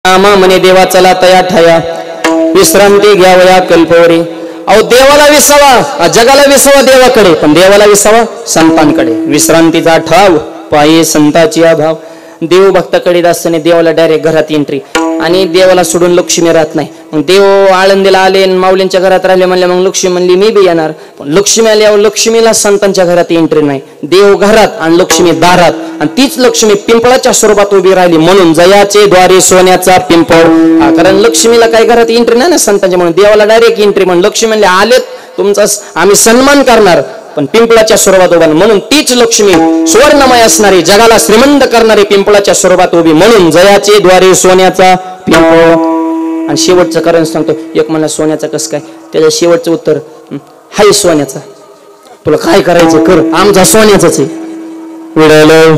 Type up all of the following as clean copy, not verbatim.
आमा म्हणे देवा चला तया ठाया विश्रांती घ्यावया कल्पवरी। अहो देवाला विसावा, जगाला विसावा देवाकडे, पण देवाला विसावा संतांकडे। विश्रांतीचा ठाव पाये संताची अभाव। देव भक्ताकडे असताना देवाला डायरेक्ट घरात एंट्री, आणि देवाला सोडून लक्ष्मी राहत नाही। मग देव आळंदीला आले, माऊलींच्या घरात राहिले म्हणले, मग लक्ष्मी म्हणली मी बी येणार, पण लक्ष्मी आल्यावर लक्ष्मीला संतांच्या घरात एंट्री नाही। देव घरात आणि लक्ष्मी दारात, आणि तीच लक्ष्मी पिंपळाच्या स्वरूपात उभी राहिली, म्हणून जयाचे द्वारे सोन्याचा पिंपळ। कारण लक्ष्मीला काही घरात एंट्री नाही ना संतांच्या, म्हणून देवाला डायरेक्ट एंट्री। म्हणून लक्ष्मी म्हणले आलेत तुमचा आम्ही सन्मान करणार, पण पिंपळाच्या स्वरूपात उभा, म्हणून तीच लक्ष्मी सुवर्णमय असणारी, जगाला श्रीमंत करणारी पिंपळाच्या स्वरूपात उभी, म्हणून जयाचे द्वारे सोन्याचा पिंपळ। आणि शेवटचं कारण सांगतो, एक म्हणला सोन्याचा कस काय, त्याचं शेवटचं उत्तर हाय सोन्याचा, तुला काय करायचं कर, आमचा सोन्याचाच आहे। विडलं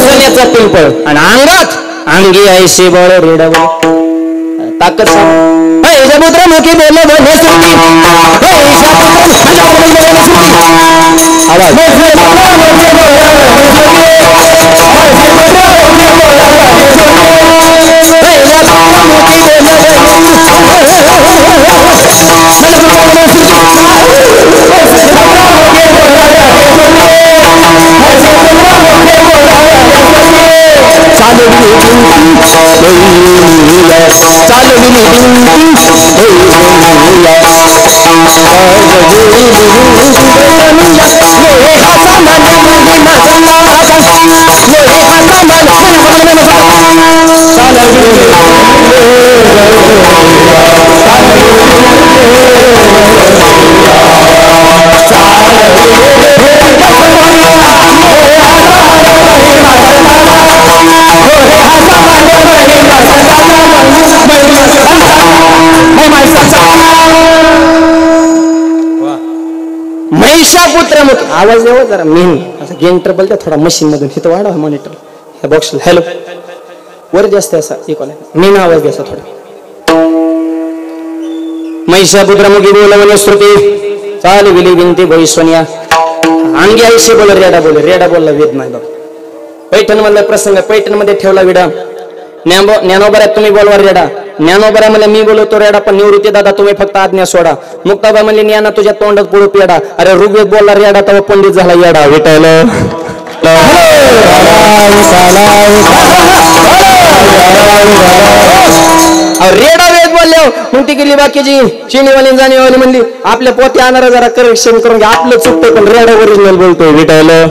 सोन्याचा पिंपळ, आणि अंगात अंगी ऐशी बळ रेडावं ताकद मुद्रामुखी बोल महिषापुत्र मुख आवाज देवा जरा मेन असं गेन ट्रबल द्या थोडा मशीन मधून, इथं वाढवा मॉनिटर ह्या बॉक्स। हॅलो वर जास्त असा इक्वल मेन आवाज द्यायचा थोडा। महिषापुत्र मुखी बोलवणे श्रुती चाल विली विनती भविष्वनिया। अंगी आईशी बोल रेडा बोल, रेडा बोलला वेद नाही बघ। पैठण मधला प्रसंग, पैठण मध्ये ठेवला विडा। ज्ञानोबऱ्यात तुम्ही बोलवा रेडा, ज्ञानोबऱ्या म्हणले मी बोलवतो रेडा, पण निवृत्ती दादा तुम्ही फक्त आज्ञा सोडा। मुक्ताबा म्हणले ज्ञाना तुझ्या तोंडात पुढे पेडा, अरे ऋग्वेद बोलला रेडा तेव्हा पंडित झाला येडा। विटायला रेडा वेद बोलले, मग ती गेली बाकीची चिनीवाली जाणीवाली म्हणली आपल्या पोती आणणार जरा करेक्शन करून घ्या, आपलं चुकतं पण रेडा ओरिजिनल बोलतोय। विटायला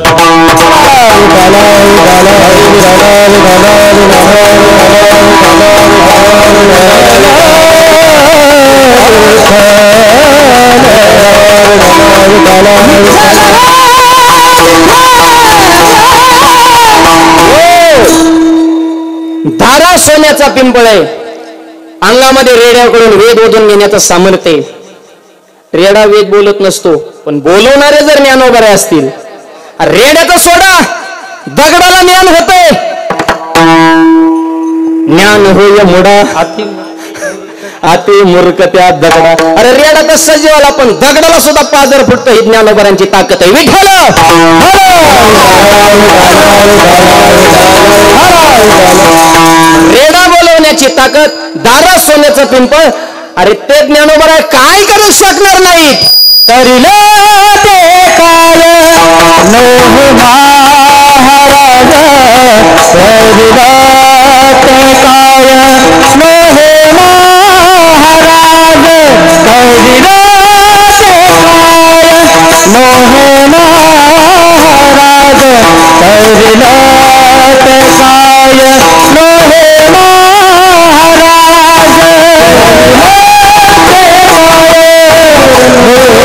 धारा सोन्याचा पिंपळ आहे, अंगामध्ये रेड्याकडून वेद ओढून घेण्याचं सामर्थ्य आहे। रेडा वेद बोलत नसतो, पण बोलवणारे जर ज्ञानोबरे असतील, रेड्याचं सोडा दगडाला ज्ञान होतंय। ज्ञान होय मोडा आती मूर्ख त्या दगडा, अरे रेडा तर सजीवाला पण दगडाला सुद्धा पाजर फुटतं, ही ज्ञानोबरांची ताकद आहे। विठ्ठल रेडा बोलवण्याची ताकद, दारा सोन्याचं पिंपळ, अरे ते ज्ञानोबरा काय करू शकणार नाहीत। करिले ते काल नोह महाराज, करिले ते काल नोह महाराज, करिले ते काल नोह महाराज, करिले ते काल नोह महाराज।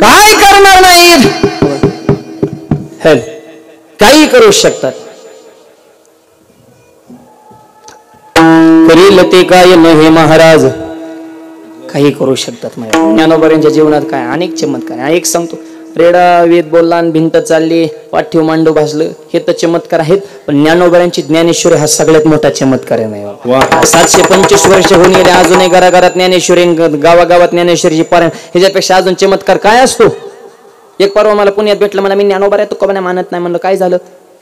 काय करणार नाहीत, काही करू शकतात. करील ते काय नव्हे महाराज, काही करू शकतात. ज्ञानोबांच्या जीवनात काय अनेक चमत्कार आहे. एक सांगतो, रेडा वेद बोलला आणि भिंत चालली, पाठीव मांडव भाजलं, हे तर चमत्कार आहेत. पण ज्ञानोबांची ज्ञानेश्वरी हा सगळ्यात मोठा चमत्कार आहे. 725 वर्ष होऊन गेले, अजूनही घराघरात ज्ञानेश्वरी, गावागावात ज्ञानेश्वरीची पारायण. ह्याच्यापेक्षा अजून चमत्कार काय असतो? एक परवा मला पुण्यात भेटलं, मला मी ज्ञानोबा आहे तुकोबा मानत नाही. म्हणलं काय झालं?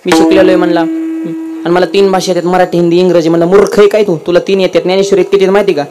मी शिकलेलो आहे म्हणला, आणि मला 3 भाषा येतात, मराठी, हिंदी, इंग्रजी. म्हणलं मूर्ख आहे काय तू, तुला 3 येतात, ज्ञानेश्वरी किती माहिती का?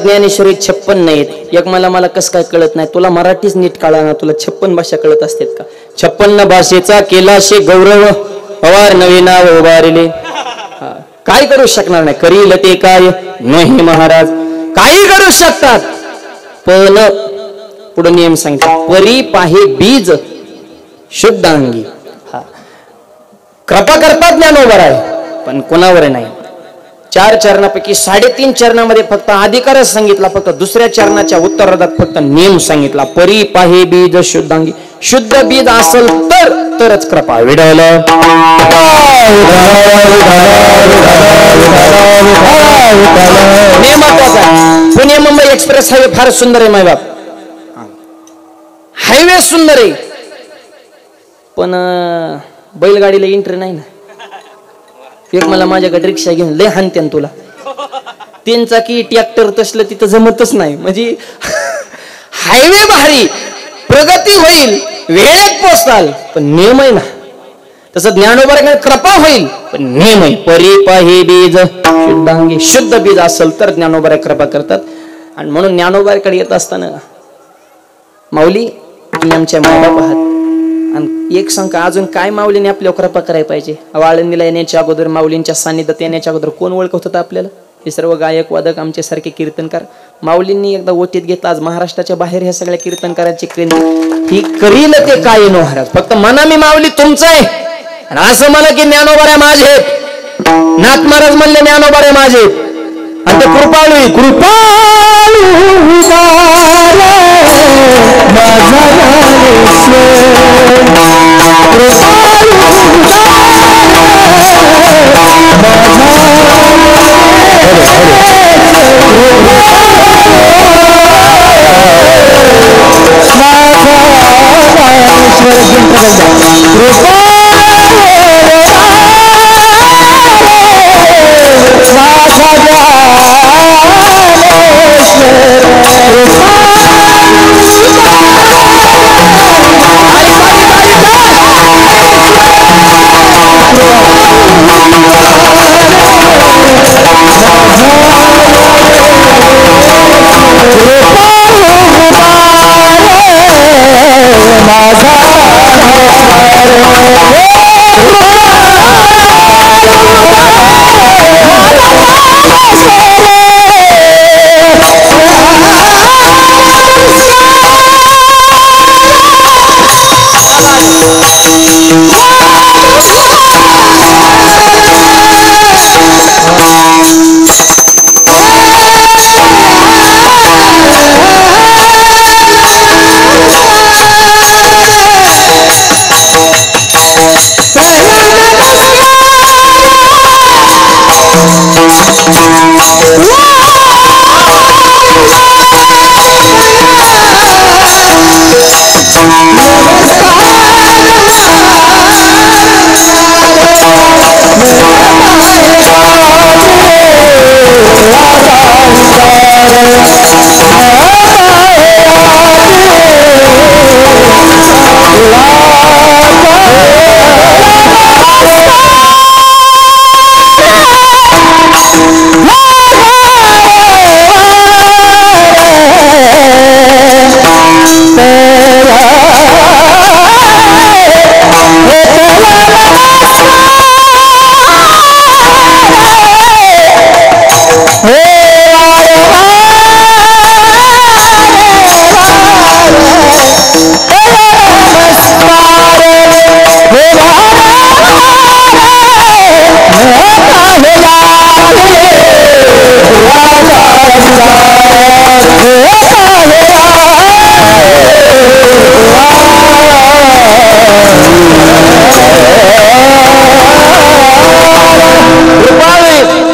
ज्ञानेश्वरी 56 नाहीत. एक मला कस काय कळत नाही, तुला मराठीच नीट कळा ना, तुला 56 भाषा कळत असतात का? 56 भाषेचा केलाशे गौरव, पवार नवे नाव उभारिले. काय करू शकणार नाही, करील ते काय नाही महाराज, काही करू शकतात. पण पुढे नियम सांगितला, परी पाहे बीज शुद्ध अंगी. कृपा करतात ज्ञानोबर आहे, पण कोणावर नाही. 4 चरणापैकी 3.5 चरणामध्ये फक्त अधिकारच सांगितला, फक्त दुसऱ्या चरणाच्या उत्तरार्धात फक्त नियम सांगितला. परी पाहे बीज शुद्धांगी, शुद्ध बीज असेल तरच कृपा. Widal Pune Mumbai express highway फार सुंदर आहे मायबाप, हायवे सुंदर आहे, पण बैलगाडीला एंट्री नाही ना. एक मला माझ्याकडे रिक्षा घेऊन लय हानते तुला, 3 चाकी ट्रॅक्टर तसलं तिथं जमतच नाही. म्हणजे हायवे भारी, प्रगती होईल, वेळेत पोचताल, पण नियम आहे ना. तसं ज्ञानोबाकडे कृपा होईल, पण नियम आहे. परी पाहे बीज शुद्धांगी, शुद्ध बीज असेल तर ज्ञानोबा कृपा करतात. आणि म्हणून ज्ञानोबाकडे येत असताना माऊली तुम्ही आमच्या मायबाप आहात, आणि एक सांग अजून काय माऊलीने आपल्यावर कृपा करायला पाहिजे. आळंदीला येण्याच्या अगोदर, माऊलींच्या सान्निध्यात येण्याच्या अगोदर कोण ओळखत होतं आपल्याला? हे सर्व गायक वादक, आमच्या सारखे कीर्तनकार. माऊलींनी एकदा ओटीत घेतला, आज महाराष्ट्राच्या बाहेर ह्या सगळ्या कीर्तनकारांची क्रांती. ही करील ते काय महाराज, फक्त मना मी माऊली तुमचं आहे. आणि असं म्हणा की ज्ञानोबा माझे, नाथ महाराज म्हणले ज्ञानोबा माझे, आणि ते कृपाळू कृपाळू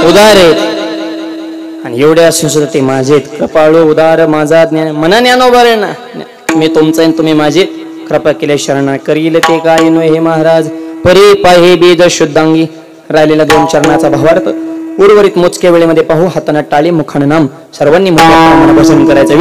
उदार आहेत आणि एवढे असून सुद्धा ते माझे कृपाळू उदार माझा ज्ञान मना ज्ञानोबर आहे ना मी तुमचा तुम्ही माझे कृपा केल्या शरणा करील ते काय नो हे महाराज परी पाहे बीज शुद्धांगी राहिलेला 2 चरणाचा भावार्थ उर्वरित मोजक्या वेळेमध्ये पाहू हाताना टाळी मुखानं नाम सर्वांनी मोठ्या भजन करायचं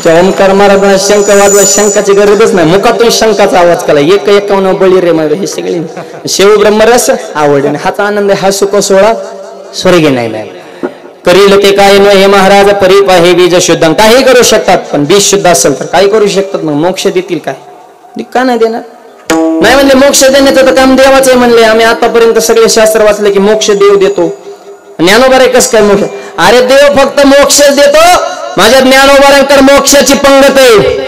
ओंकार महाराजांना शंख वाजवा शंखाची गरजच नाही मुखातून शंखाचा आवाज केला 151 बळी रे हे सगळे शिव ब्रह्मरस आवडणे हाचा आनंद हा सुख सोहळा स्वर्गी नाही करील ते काय न हे महाराज परी पाहे बीज शुद्ध काही करू शकतात पण बीज शुद्ध असेल तर काही करू शकतात मग मोक्ष देतील काय का नाही देणार नाही म्हणले मोक्ष देण्याचं तर काम देवाचं म्हणले आम्ही आतापर्यंत सगळे शास्त्र वाचले की मोक्ष देव देतो ज्ञानोबा कस काय मोक्ष अरे देव फक्त मोक्ष देतो माझ्या ज्ञानोबांकर मोक्षाची पंगत आहे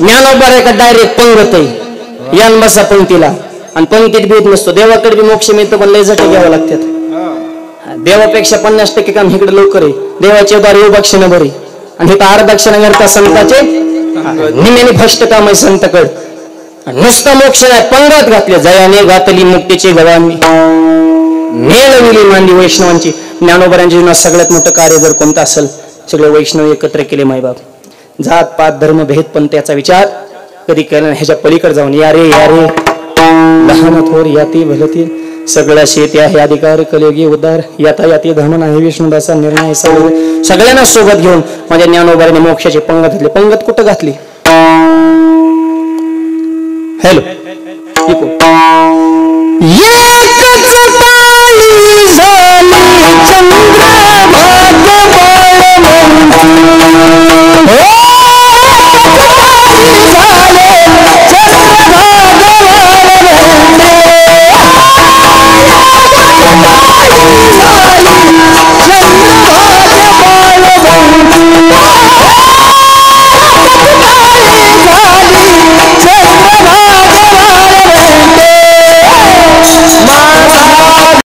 ज्ञानोबा का डायरेक्ट पंगत आहे यान बसा पंक्तीला आणि पंक्तीत भेद नसतो देवाकडे बी मोक्ष मिळतं पण लय झटके घ्यावं लागतात देवापेक्षा 50% काम इकडे लवकर आहे देवाचे द्वार येऊ दक्षिणा बरी आणि इथं आर दक्षिणा करता संताचे निमेने भ्रष्ट काम आहे संतकड नुसता मोक्ष नाही, पंगत घातले. जयाने घातली मुक्तीची गवानी, मेळविली मांदी वैष्णवांची. ज्ञानोबरांच्या जीवनात सगळ्यात मोठं कार्य जर कोणतं असेल, सगळे वैष्णव एकत्र केले. मायबाप, जात पात धर्म भेद पण त्याचा विचार कधी केला नाही. ह्याच्या पलीकडे जाऊन या रे लहान थोर याती भलती सगळ्या शेती आहे अधिकार कलयोगी उद्धार याता याती धर्म नाही विष्णुदासा निर्णय. सगळ्यांना सोबत घेऊन माझ्या ज्ञानोबाने मोक्षाची पंगत घातली. पंगत कुठं घातली? हॅलो, एकच पाळी